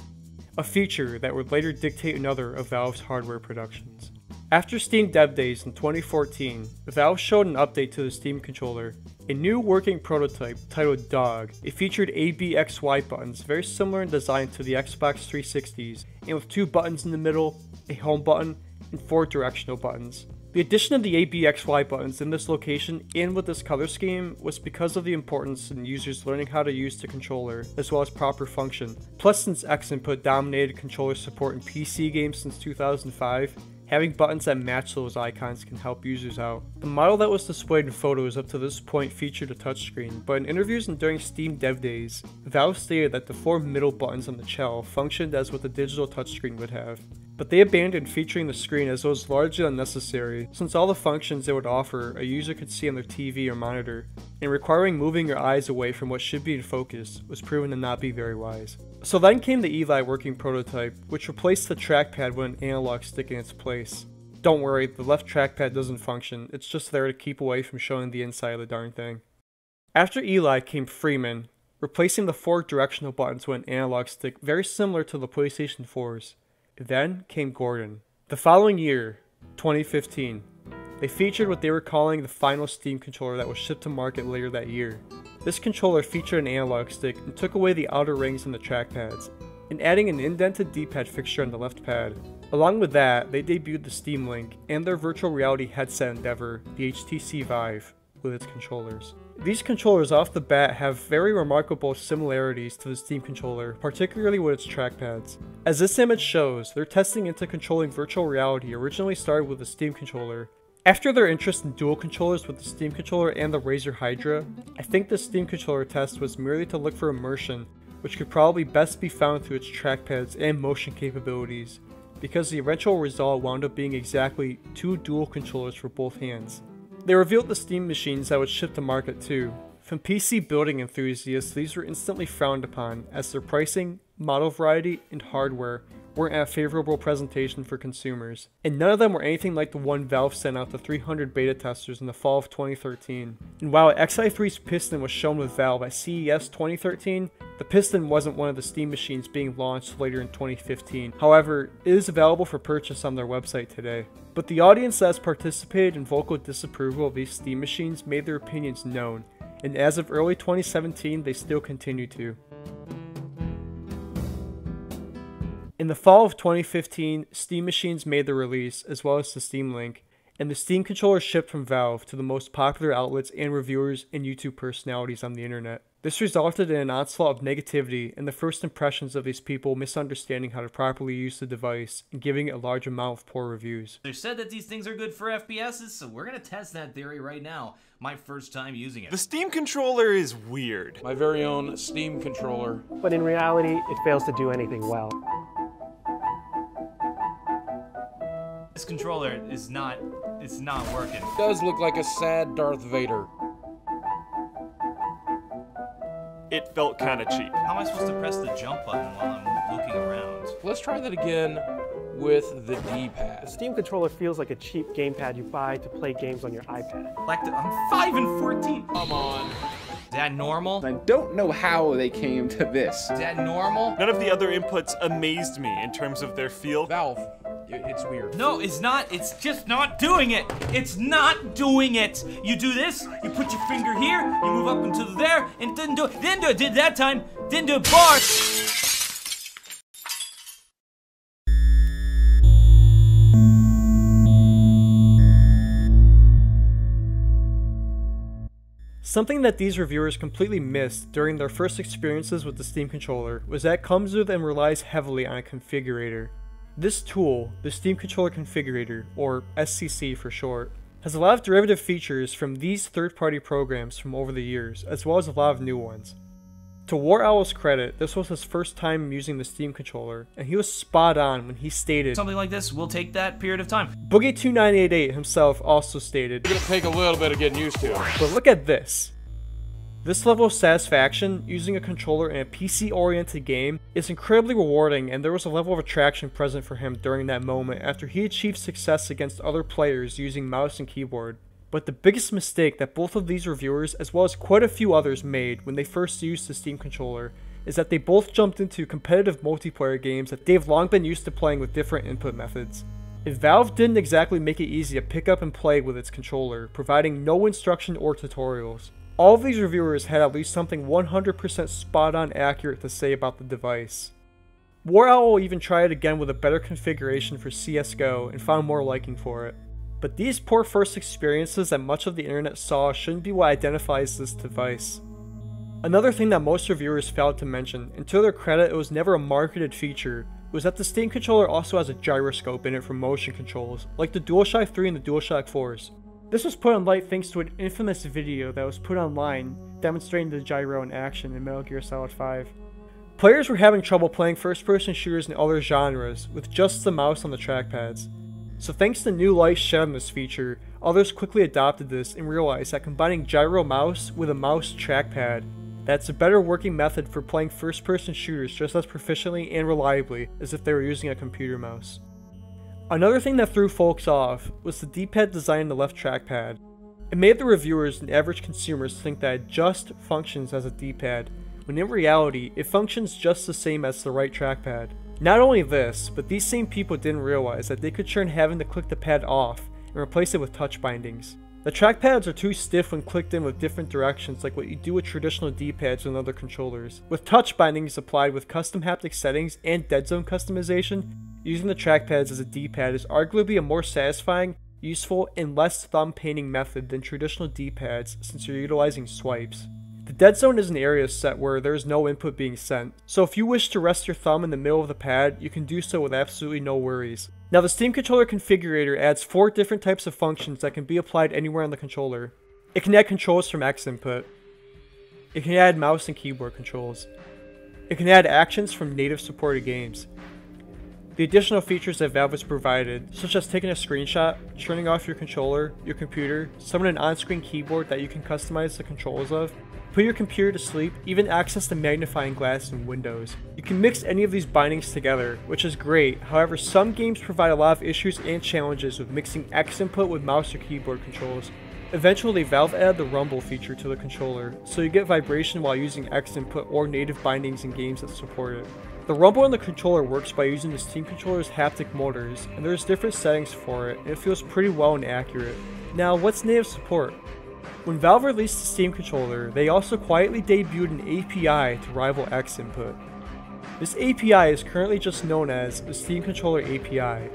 a feature that would later dictate another of Valve's hardware productions. After Steam Dev Days in 2014, Valve showed an update to the Steam controller, a new working prototype titled Dog. It featured ABXY buttons very similar in design to the Xbox 360's, and with 2 buttons in the middle, a home button, and 4 directional buttons. The addition of the ABXY buttons in this location and with this color scheme was because of the importance in users learning how to use the controller, as well as proper function. Plus, since X input dominated controller support in PC games since 2005, having buttons that match those icons can help users out. The model that was displayed in photos up to this point featured a touchscreen, but in interviews and during Steam Dev Days, Valve stated that the 4 middle buttons on the Cielo functioned as what the digital touchscreen would have. But they abandoned featuring the screen as it was largely unnecessary, since all the functions it would offer a user could see on their TV or monitor, and requiring moving your eyes away from what should be in focus was proven to not be very wise. So then came the Eli working prototype, which replaced the trackpad with an analog stick in its place. Don't worry, the left trackpad doesn't function, it's just there to keep away from showing the inside of the darn thing. After Eli came Freeman, replacing the 4 directional buttons with an analog stick very similar to the PlayStation 4's. Then came Gordon. The following year, 2015, they featured what they were calling the final Steam controller that was shipped to market later that year. This controller featured an analog stick and took away the outer rings and the trackpads, and adding an indented D-pad fixture on the left pad. Along with that, they debuted the Steam Link and their virtual reality headset endeavor, the HTC Vive, with its controllers. These controllers off the bat have very remarkable similarities to the Steam controller, particularly with its trackpads. As this image shows, their testing into controlling virtual reality originally started with the Steam controller. After their interest in dual controllers with the Steam controller and the Razer Hydra, I think the Steam controller test was merely to look for immersion, which could probably best be found through its trackpads and motion capabilities, because the eventual result wound up being exactly 2 dual controllers for both hands. They revealed the Steam machines that would ship to market too. From PC building enthusiasts, these were instantly frowned upon, as their pricing, model variety, and hardware weren't a favorable presentation for consumers. And none of them were anything like the one Valve sent out to 300 beta testers in the fall of 2013. And while Xi3's piston was shown with Valve at CES 2013, the piston wasn't one of the Steam machines being launched later in 2015. However, it is available for purchase on their website today. But the audience that has participated in vocal disapproval of these Steam machines made their opinions known, and as of early 2017, they still continue to. In the fall of 2015, Steam machines made their release, as well as the Steam Link, and the Steam controller shipped from Valve to the most popular outlets and reviewers and YouTube personalities on the internet. This resulted in an onslaught of negativity and the first impressions of these people misunderstanding how to properly use the device and giving it a large amount of poor reviews. They said that these things are good for FPSs, so we're gonna test that theory right now. My first time using it. The Steam controller is weird. My very own Steam controller. But in reality, it fails to do anything well. This controller is not working. It does look like a sad Darth Vader. It felt kind of cheap. How am I supposed to press the jump button while I'm looking around? Let's try that again with the D-pad. The Steam controller feels like a cheap gamepad you buy to play games on your iPad. I'm 5 and 14. Come on. Is that normal? I don't know how they came to this. Is that normal? None of the other inputs amazed me in terms of their feel. Valve, it's weird. No, it's not. It's just not doing it. It's not doing it. You do this, you put your finger here, you move up into there, and it didn't do it. Didn't do it. Did that time. Didn't do it. Bar. Something that these reviewers completely missed during their first experiences with the Steam controller was that it comes with and relies heavily on a configurator. This tool, the Steam Controller Configurator, or SCC for short, has a lot of derivative features from these third-party programs from over the years, as well as a lot of new ones. To War Owl's credit, this was his first time using the Steam controller, and he was spot on when he stated, Something like this will take that period of time. Boogie2988 himself also stated, It's gonna take a little bit of getting used to. But look at this. This level of satisfaction using a controller in a PC-oriented game is incredibly rewarding, and there was a level of attraction present for him during that moment after he achieved success against other players using mouse and keyboard. But the biggest mistake that both of these reviewers, as well as quite a few others, made when they first used the Steam controller is that they both jumped into competitive multiplayer games that they've long been used to playing with different input methods. And Valve didn't exactly make it easy to pick up and play with its controller, providing no instruction or tutorials. All of these reviewers had at least something 100% spot on accurate to say about the device. War Owl even tried it again with a better configuration for CSGO and found more liking for it. But these poor first experiences that much of the internet saw shouldn't be what identifies this device. Another thing that most reviewers failed to mention, and to their credit it was never a marketed feature, was that the Steam controller also has a gyroscope in it for motion controls, like the DualShock 3 and the DualShock 4s. This was put on light thanks to an infamous video that was put online demonstrating the gyro in action in Metal Gear Solid 5. Players were having trouble playing first-person shooters in other genres with just the mouse on the trackpads. So thanks to new light shed on this feature, others quickly adopted this and realized that combining gyro mouse with a mouse trackpad, that's a better working method for playing first-person shooters just as proficiently and reliably as if they were using a computer mouse. Another thing that threw folks off was the D-pad design in the left trackpad. It made the reviewers and average consumers think that it just functions as a D-pad, when in reality, it functions just the same as the right trackpad. Not only this, but these same people didn't realize that they could turn having to click the pad off and replace it with touch bindings. The trackpads are too stiff when clicked in with different directions like what you do with traditional D-pads and other controllers. With touch bindings applied with custom haptic settings and dead zone customization, using the trackpads as a D-pad is arguably a more satisfying, useful, and less thumb-paining method than traditional D-pads since you're utilizing swipes. The dead zone is an area set where there is no input being sent, so if you wish to rest your thumb in the middle of the pad, you can do so with absolutely no worries. Now the Steam Controller Configurator adds 4 different types of functions that can be applied anywhere on the controller. It can add controls from X input. It can add mouse and keyboard controls. It can add actions from native supported games. The additional features that Valve has provided, such as taking a screenshot, turning off your controller, your computer, summon an on-screen keyboard that you can customize the controls of, put your computer to sleep, even access the magnifying glass in Windows. You can mix any of these bindings together, which is great. However, some games provide a lot of issues and challenges with mixing X input with mouse or keyboard controls. Eventually, Valve added the rumble feature to the controller, so you get vibration while using X input or native bindings in games that support it. The rumble in the controller works by using the Steam controller's haptic motors, and there's different settings for it, and it feels pretty well and accurate. Now, what's native support? When Valve released the Steam controller, they also quietly debuted an API to rival X input. This API is currently just known as the Steam Controller API.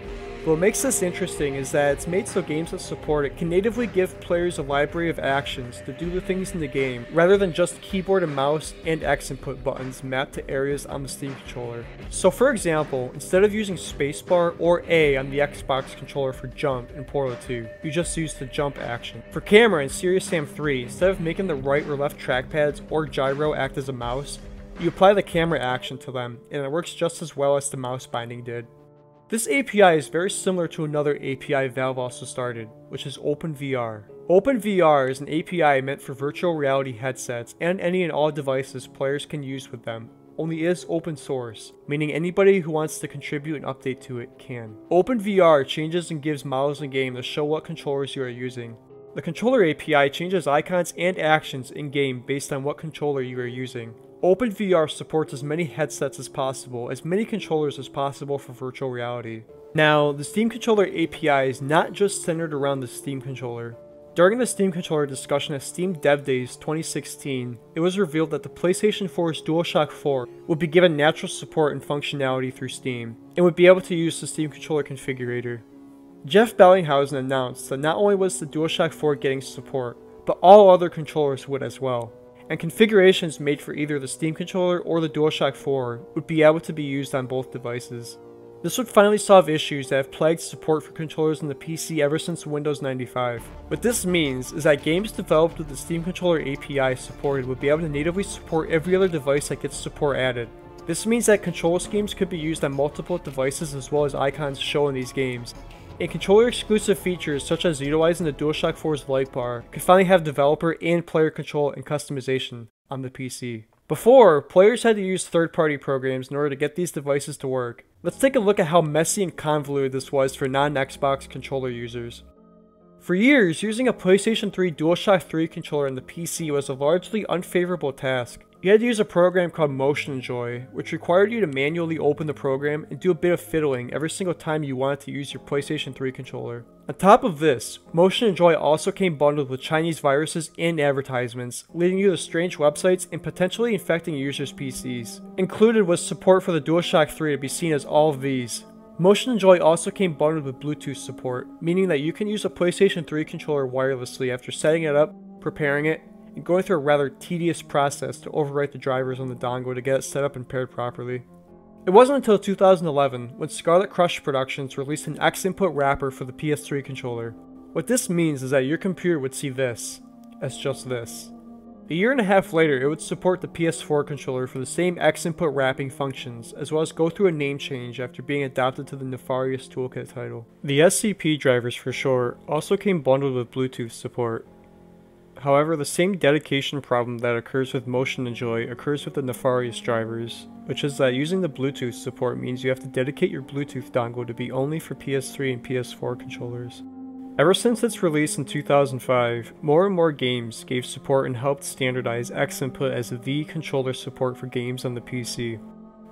But what makes this interesting is that it's made so games that support it can natively give players a library of actions to do the things in the game, rather than just keyboard and mouse and X input buttons mapped to areas on the Steam controller. So for example, instead of using spacebar or A on the Xbox controller for jump in Portal 2, you just use the jump action. For camera in Serious Sam 3, instead of making the right or left trackpads or gyro act as a mouse, you apply the camera action to them, and it works just as well as the mouse binding did. This API is very similar to another API Valve also started, which is OpenVR. OpenVR is an API meant for virtual reality headsets and any and all devices players can use with them. only is open source, meaning anybody who wants to contribute and update to it can. OpenVR changes and gives models in-game to show what controllers you are using. The controller API changes icons and actions in-game based on what controller you are using. OpenVR supports as many headsets as possible, as many controllers as possible for virtual reality. Now, the Steam Controller API is not just centered around the Steam Controller. During the Steam Controller discussion at Steam Dev Days 2016, it was revealed that the PlayStation 4's DualShock 4 would be given natural support and functionality through Steam, and would be able to use the Steam Controller configurator. Jeff Bellinghausen announced that not only was the DualShock 4 getting support, but all other controllers would as well, and configurations made for either the Steam Controller or the DualShock 4 would be able to be used on both devices. This would finally solve issues that have plagued support for controllers on the PC ever since Windows 95. What this means is that games developed with the Steam Controller API supported would be able to natively support every other device that gets support added. This means that control schemes could be used on multiple devices as well as icons shown in these games. And controller-exclusive features such as utilizing the DualShock 4's light bar could finally have developer and player control and customization on the PC. Before, players had to use third-party programs in order to get these devices to work. Let's take a look at how messy and convoluted this was for non-Xbox controller users. For years, using a PlayStation 3 DualShock 3 controller on the PC was a largely unfavorable task. You had to use a program called Motion Enjoy, which required you to manually open the program and do a bit of fiddling every single time you wanted to use your PlayStation 3 controller. On top of this, Motion Enjoy also came bundled with Chinese viruses and advertisements, leading you to strange websites and potentially infecting users' PCs. Included was support for the DualShock 3 to be seen as all of these. Motion Enjoy also came bundled with Bluetooth support, meaning that you can use a PlayStation 3 controller wirelessly after setting it up, preparing it, and going through a rather tedious process to overwrite the drivers on the dongle to get it set up and paired properly. It wasn't until 2011 when Scarlet Crush Productions released an X-Input wrapper for the PS3 controller. What this means is that your computer would see this as just this. A year and a half later, it would support the PS4 controller for the same X-Input wrapping functions, as well as go through a name change after being adopted to the nefarious Toolkit title. The SCP drivers for short also came bundled with Bluetooth support. However, the same dedication problem that occurs with Motion Enjoy occurs with the nefarious drivers, which is that using the Bluetooth support means you have to dedicate your Bluetooth dongle to be only for PS3 and PS4 controllers. Ever since its release in 2005, more and more games gave support and helped standardize X-Input as the controller support for games on the PC.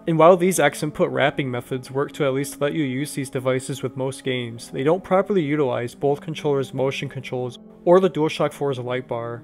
And while these X-Input wrapping methods work to at least let you use these devices with most games, they don't properly utilize both controllers' motion controls or the DualShock 4's light bar.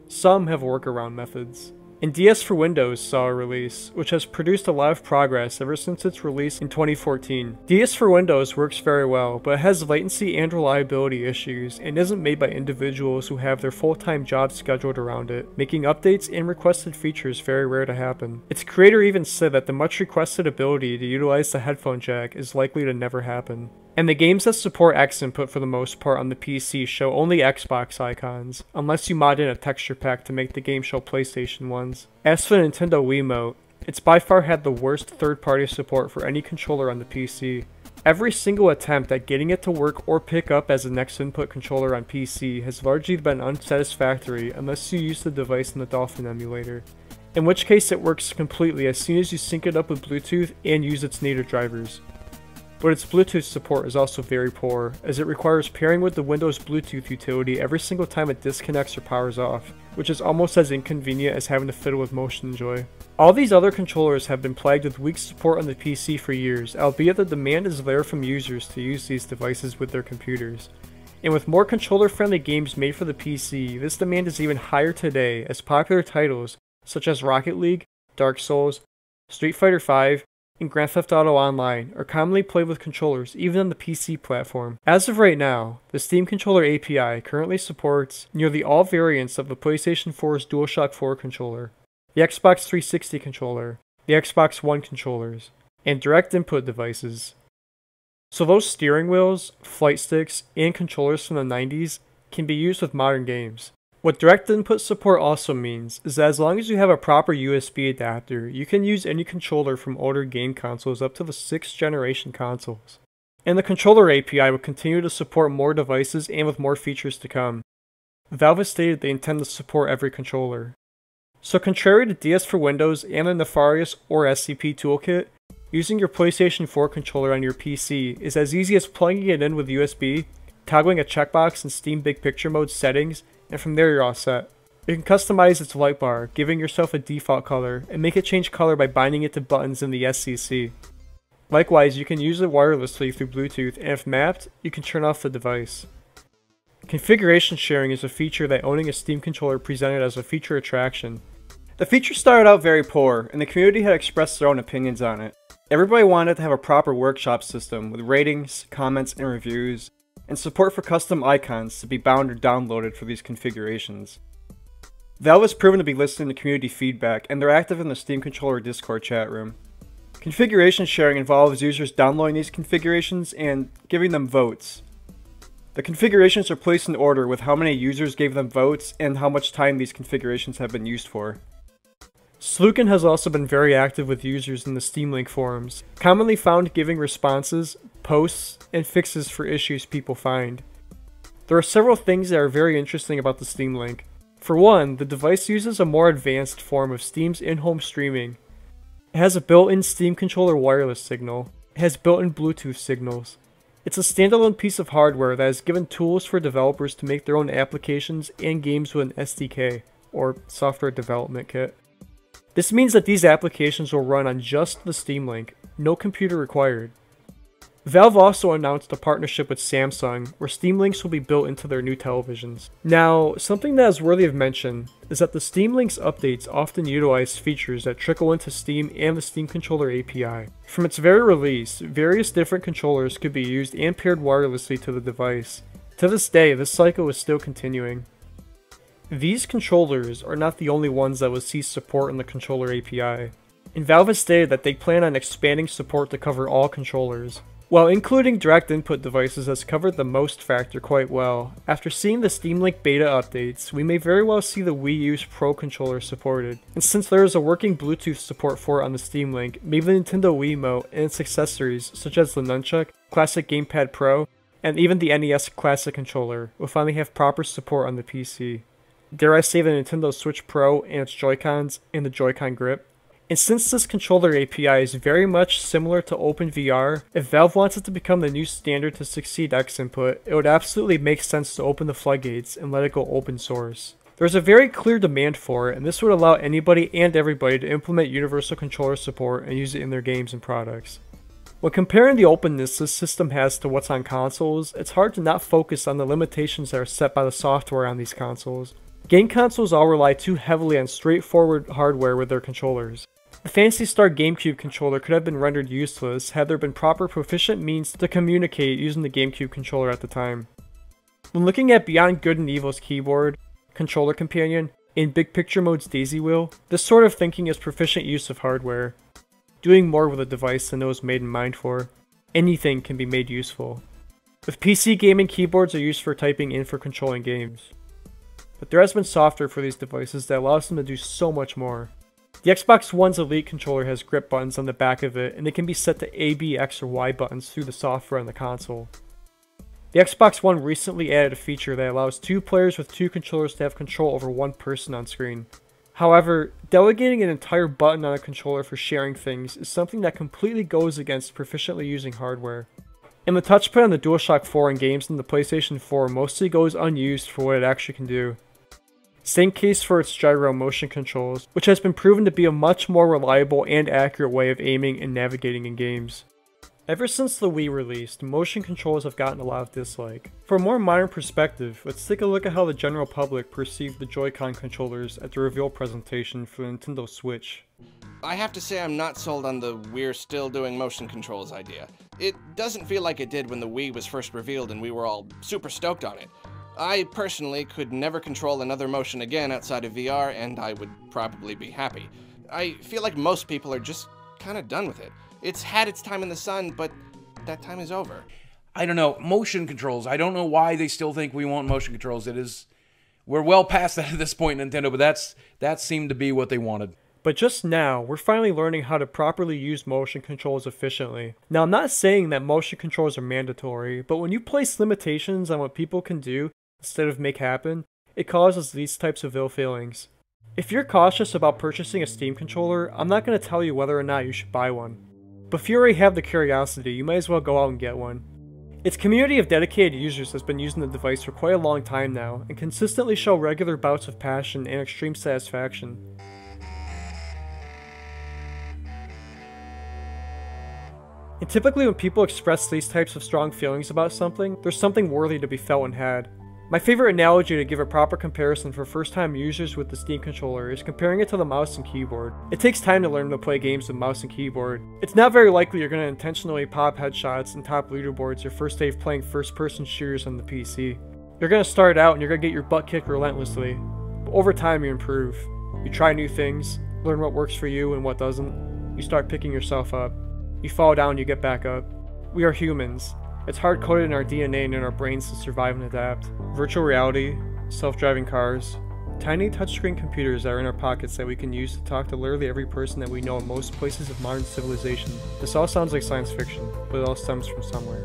Some have workaround methods. And DS for Windows saw a release, which has produced a lot of progress ever since its release in 2014. DS for Windows works very well, but it has latency and reliability issues, and isn't made by individuals who have their full-time jobs scheduled around it, making updates and requested features very rare to happen. Its creator even said that the much requested ability to utilize the headphone jack is likely to never happen. And the games that support X-Input for the most part on the PC show only Xbox icons, unless you mod in a texture pack to make the game show PlayStation ones. As for the Nintendo Wiimote, it's by far had the worst third-party support for any controller on the PC. Every single attempt at getting it to work or pick up as an X-Input controller on PC has largely been unsatisfactory unless you use the device in the Dolphin emulator, in which case it works completely as soon as you sync it up with Bluetooth and use its native drivers. But its Bluetooth support is also very poor, as it requires pairing with the Windows Bluetooth utility every single time it disconnects or powers off, which is almost as inconvenient as having to fiddle with Motion Enjoy. All these other controllers have been plagued with weak support on the PC for years, albeit the demand is there from users to use these devices with their computers. And with more controller-friendly games made for the PC, this demand is even higher today, as popular titles such as Rocket League, Dark Souls, Street Fighter V, and Grand Theft Auto Online are commonly played with controllers even on the PC platform. As of right now, the Steam Controller API currently supports nearly all variants of the PlayStation 4's DualShock 4 controller, the Xbox 360 controller, the Xbox One controllers, and direct input devices. So those steering wheels, flight sticks, and controllers from the 90s can be used with modern games. What direct input support also means is that as long as you have a proper USB adapter, you can use any controller from older game consoles up to the 6th generation consoles. And the controller API will continue to support more devices and with more features to come. Valve has stated they intend to support every controller. So contrary to DS for Windows and the Nefarious or SCP toolkit, using your PlayStation 4 controller on your PC is as easy as plugging it in with USB, toggling a checkbox in Steam Big Picture Mode settings, and from there you're all set. You can customize its light bar, giving yourself a default color, and make it change color by binding it to buttons in the SCC. Likewise, you can use it wirelessly through Bluetooth, and if mapped, you can turn off the device. Configuration sharing is a feature that owning a Steam controller presented as a feature attraction. The feature started out very poor, and the community had expressed their own opinions on it. Everybody wanted to have a proper workshop system with ratings, comments, and reviews, and support for custom icons to be bound or downloaded for these configurations. Valve has proven to be listening to community feedback, and they're active in the Steam Controller Discord chat room. Configuration sharing involves users downloading these configurations and giving them votes. The configurations are placed in order with how many users gave them votes and how much time these configurations have been used for. Slukin has also been very active with users in the Steam Link forums, commonly found giving responses, posts, and fixes for issues people find. There are several things that are very interesting about the Steam Link. For one, the device uses a more advanced form of Steam's in-home streaming. It has a built-in Steam controller wireless signal. It has built-in Bluetooth signals. It's a standalone piece of hardware that has given tools for developers to make their own applications and games with an SDK, or Software Development Kit. This means that these applications will run on just the Steam Link, no computer required. Valve also announced a partnership with Samsung, where Steam Links will be built into their new televisions. Now, something that is worthy of mention is that the Steam Links updates often utilize features that trickle into Steam and the Steam Controller API. From its very release, various different controllers could be used and paired wirelessly to the device. To this day, this cycle is still continuing. These controllers are not the only ones that will see support in the controller API, and Valve has stated that they plan on expanding support to cover all controllers. While including direct input devices has covered the most factor quite well, after seeing the Steam Link beta updates, we may very well see the Wii U's Pro controller supported. And since there is a working Bluetooth support for it on the Steam Link, maybe the Nintendo Wiimote and its accessories, such as the Nunchuck, Classic Gamepad Pro, and even the NES Classic controller, will finally have proper support on the PC. Dare I say the Nintendo Switch Pro and its Joy-Cons and the Joy-Con grip? And since this controller API is very much similar to OpenVR, if Valve wants it to become the new standard to succeed X-Input, it would absolutely make sense to open the floodgates and let it go open source. There's a very clear demand for it, and this would allow anybody and everybody to implement universal controller support and use it in their games and products. When comparing the openness this system has to what's on consoles, it's hard to not focus on the limitations that are set by the software on these consoles. Game consoles all rely too heavily on straightforward hardware with their controllers. The Phantasy Star GameCube controller could have been rendered useless had there been proper proficient means to communicate using the GameCube controller at the time. When looking at Beyond Good and Evil's keyboard, controller companion, and Big Picture Mode's daisy wheel, this sort of thinking is proficient use of hardware. Doing more with a device than it was made in mind for. Anything can be made useful. With PC gaming, keyboards are used for typing and for controlling games. But there has been software for these devices that allows them to do so much more. The Xbox One's Elite controller has grip buttons on the back of it, and they can be set to A, B, X, or Y buttons through the software on the console. The Xbox One recently added a feature that allows 2 players with 2 controllers to have control over 1 person on screen. However, delegating an entire button on a controller for sharing things is something that completely goes against proficiently using hardware. And the touchpad on the DualShock 4 in games on the PlayStation 4 mostly goes unused for what it actually can do. Same case for its gyro motion controls, which has been proven to be a much more reliable and accurate way of aiming and navigating in games. Ever since the Wii released, motion controls have gotten a lot of dislike. For a more modern perspective, let's take a look at how the general public perceived the Joy-Con controllers at the reveal presentation for the Nintendo Switch. I have to say I'm not sold on the "we're still doing motion controls" idea. It doesn't feel like it did when the Wii was first revealed and we were all super stoked on it. I personally could never control another motion again outside of VR, and I would probably be happy. I feel like most people are just kind of done with it. It's had its time in the sun, but that time is over. I don't know. Motion controls. I don't know why they still think we want motion controls. We're well past that at this point, Nintendo, but that seemed to be what they wanted. But just now, we're finally learning how to properly use motion controls efficiently. Now, I'm not saying that motion controls are mandatory, but when you place limitations on what people can do instead of make happen, it causes these types of ill feelings. If you're cautious about purchasing a Steam controller, I'm not going to tell you whether or not you should buy one. But if you already have the curiosity, you might as well go out and get one. Its community of dedicated users has been using the device for quite a long time now, and consistently show regular bouts of passion and extreme satisfaction. And typically when people express these types of strong feelings about something, there's something worthy to be felt and had. My favorite analogy to give a proper comparison for first-time users with the Steam controller is comparing it to the mouse and keyboard. It takes time to learn to play games with mouse and keyboard. It's not very likely you're going to intentionally pop headshots and top leaderboards your first day of playing first-person shooters on the PC. You're going to start out and you're going to get your butt kicked relentlessly, but over time you improve. You try new things, learn what works for you and what doesn't. You start picking yourself up. You fall down, you get back up. We are humans. It's hard-coded in our DNA and in our brains to survive and adapt. Virtual reality, self-driving cars, tiny touchscreen computers that are in our pockets that we can use to talk to literally every person that we know in most places of modern civilization. This all sounds like science fiction, but it all stems from somewhere.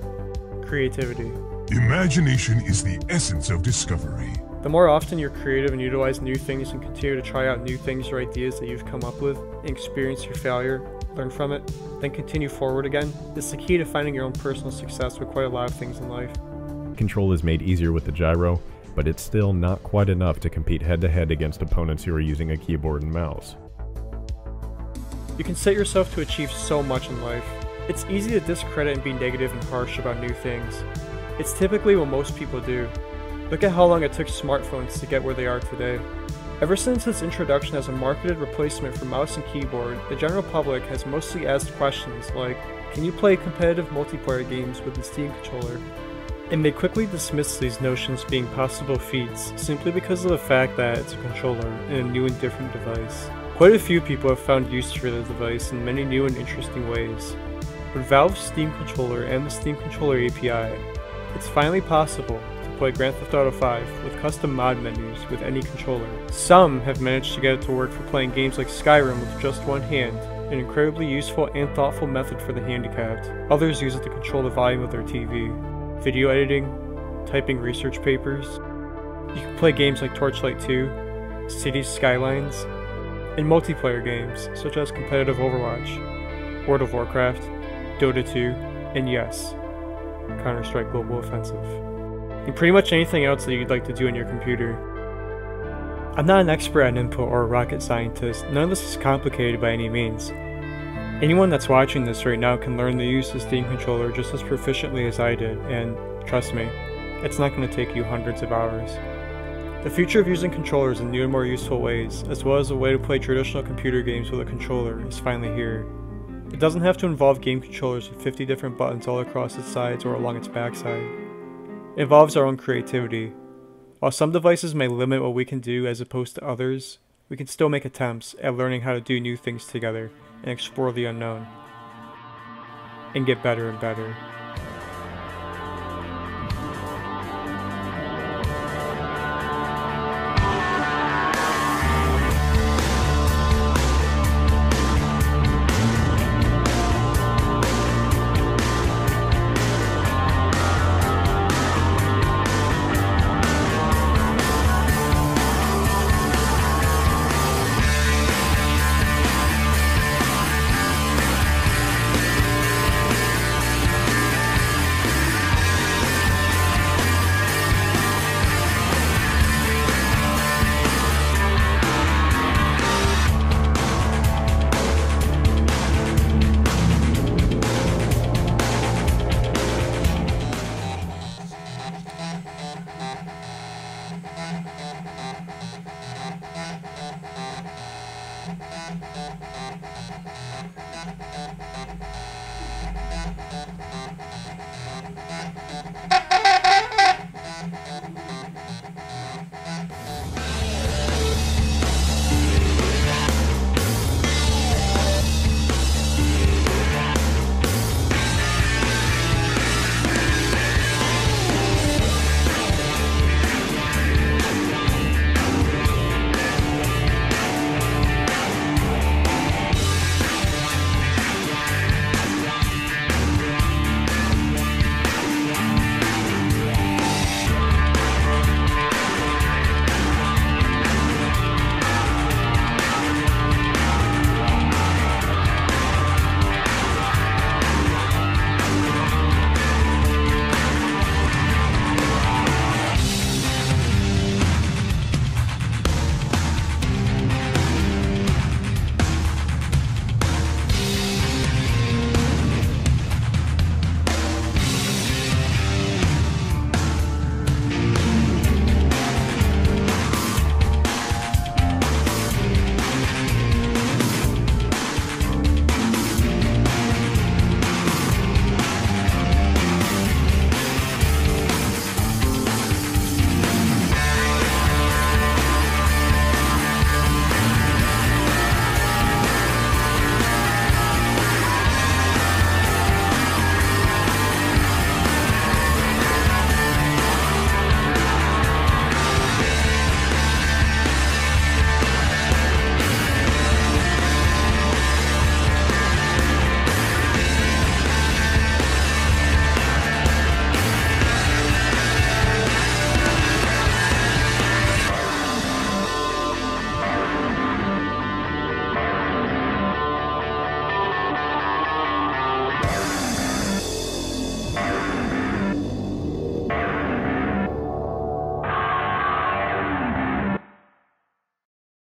Creativity. Imagination is the essence of discovery. The more often you're creative and utilize new things and continue to try out new things or ideas that you've come up with, and experience your failure, learn from it, then continue forward again, it's the key to finding your own personal success with quite a lot of things in life. Control is made easier with the gyro, but it's still not quite enough to compete head-to-head against opponents who are using a keyboard and mouse. You can set yourself to achieve so much in life. It's easy to discredit and be negative and harsh about new things. It's typically what most people do. Look at how long it took smartphones to get where they are today. Ever since its introduction as a marketed replacement for mouse and keyboard, the general public has mostly asked questions like, can you play competitive multiplayer games with the Steam controller? And they quickly dismiss these notions being possible feats simply because of the fact that it's a controller and a new and different device. Quite a few people have found use for the device in many new and interesting ways. With Valve's Steam controller and the Steam controller API, it's finally possible play Grand Theft Auto 5 with custom mod menus with any controller. Some have managed to get it to work for playing games like Skyrim with just one hand, an incredibly useful and thoughtful method for the handicapped. Others use it to control the volume of their TV. Video editing, typing research papers. You can play games like Torchlight 2, Cities Skylines, and multiplayer games such as competitive Overwatch, World of Warcraft, Dota 2, and yes, Counter-Strike Global Offensive. And pretty much anything else that you'd like to do on your computer. I'm not an expert on input or a rocket scientist, none of this is complicated by any means. Anyone that's watching this right now can learn to use the Steam controller just as proficiently as I did, and trust me, it's not going to take you hundreds of hours. The future of using controllers in new and more useful ways, as well as a way to play traditional computer games with a controller, is finally here. It doesn't have to involve game controllers with 50 different buttons all across its sides or along its backside. It involves our own creativity. While some devices may limit what we can do as opposed to others, we can still make attempts at learning how to do new things together and explore the unknown. And get better and better.